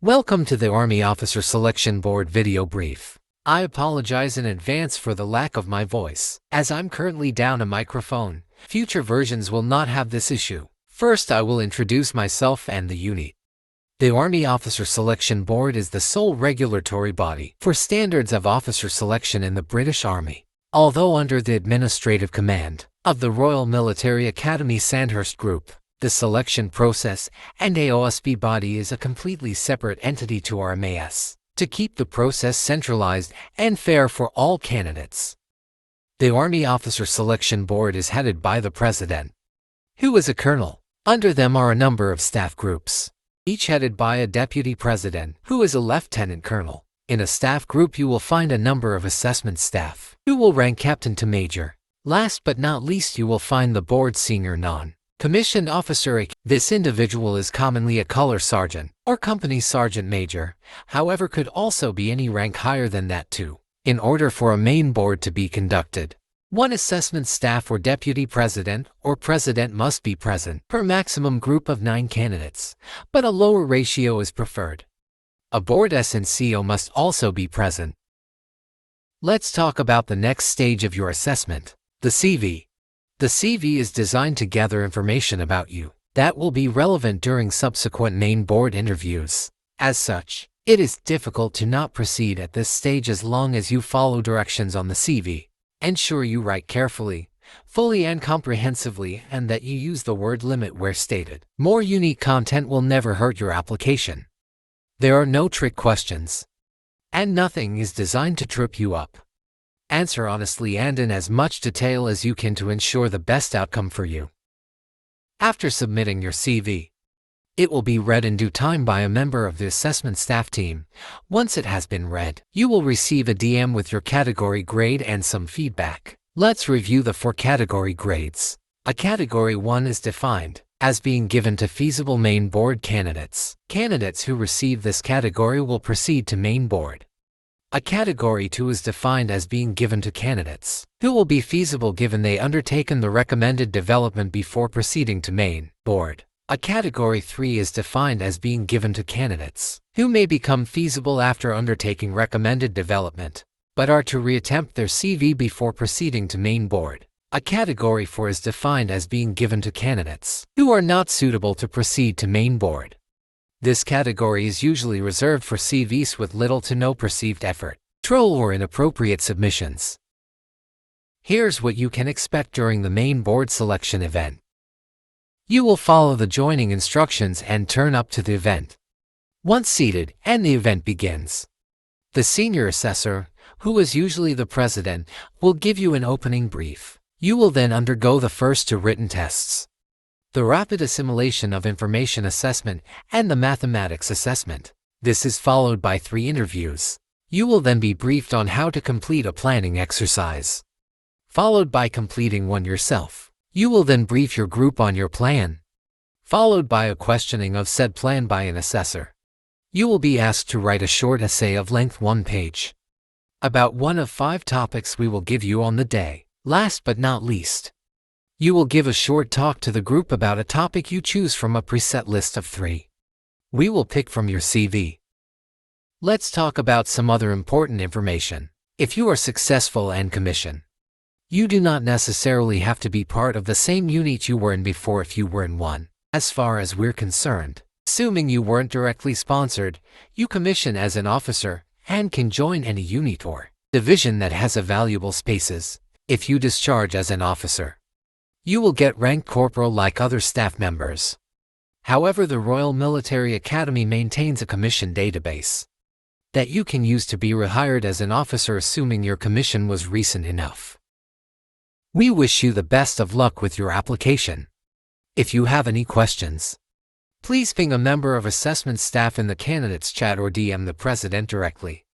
Welcome to the Army Officer Selection Board video brief. I apologize in advance for the lack of my voice, as I'm currently down a microphone. Future versions will not have this issue. First, I will introduce myself and the unit. The Army Officer Selection Board is the sole regulatory body for standards of officer selection in the British Army. Although under the administrative command of the Royal Military Academy Sandhurst Group, the selection process and AOSB body is a completely separate entity to our MAS, to keep the process centralized and fair for all candidates. The Army Officer Selection Board is headed by the President, who is a colonel. Under them are a number of staff groups, each headed by a Deputy President, who is a Lieutenant Colonel. In a staff group you will find a number of assessment staff, who will rank Captain to Major. Last but not least, you will find the board's senior non-commissioned officer. This individual is commonly a color sergeant or company sergeant major, however could also be any rank higher than that too. In order for a main board to be conducted, one assessment staff or deputy president or president must be present per maximum group of 9 candidates, but a lower ratio is preferred. A board SNCO must also be present. Let's talk about the next stage of your assessment, the CV. The CV is designed to gather information about you that will be relevant during subsequent main board interviews. As such, it is difficult to not proceed at this stage as long as you follow directions on the CV. Ensure you write carefully, fully and comprehensively, and that you use the word limit where stated. More unique content will never hurt your application. There are no trick questions, and nothing is designed to trip you up. Answer honestly and in as much detail as you can to ensure the best outcome for you. After submitting your CV, it will be read in due time by a member of the assessment staff team. Once it has been read, you will receive a DM with your category grade and some feedback. Let's review the 4 category grades. A Category 1 is defined as being given to feasible main board candidates. Candidates who receive this category will proceed to main board. A Category 2 is defined as being given to candidates who will be feasible given they undertaken the recommended development before proceeding to main board. A Category 3 is defined as being given to candidates who may become feasible after undertaking recommended development, but are to reattempt their CV before proceeding to main board. A Category 4 is defined as being given to candidates who are not suitable to proceed to main board. This category is usually reserved for CVs with little to no perceived effort, troll or inappropriate submissions. Here's what you can expect during the main board selection event. You will follow the joining instructions and turn up to the event. Once seated and the event begins, the senior assessor, who is usually the president, will give you an opening brief. You will then undergo the first 2 written tests, the rapid assimilation of information assessment and the mathematics assessment. This is followed by 3 interviews. You will then be briefed on how to complete a planning exercise, followed by completing one yourself. You will then brief your group on your plan, followed by a questioning of said plan by an assessor. You will be asked to write a short essay of length 1 page about one of 5 topics we will give you on the day. Last but not least, you will give a short talk to the group about a topic you choose from a preset list of 3. We will pick from your CV. Let's talk about some other important information. If you are successful and commissioned, you do not necessarily have to be part of the same unit you were in before if you were in one. As far as we're concerned, assuming you weren't directly sponsored, you commission as an officer and can join any unit or division that has a valuable spaces. If you discharge as an officer, you will get ranked corporal like other staff members. However, the Royal Military Academy maintains a commission database that you can use to be rehired as an officer assuming your commission was recent enough. We wish you the best of luck with your application. If you have any questions, please ping a member of assessment staff in the candidates chat or DM the president directly.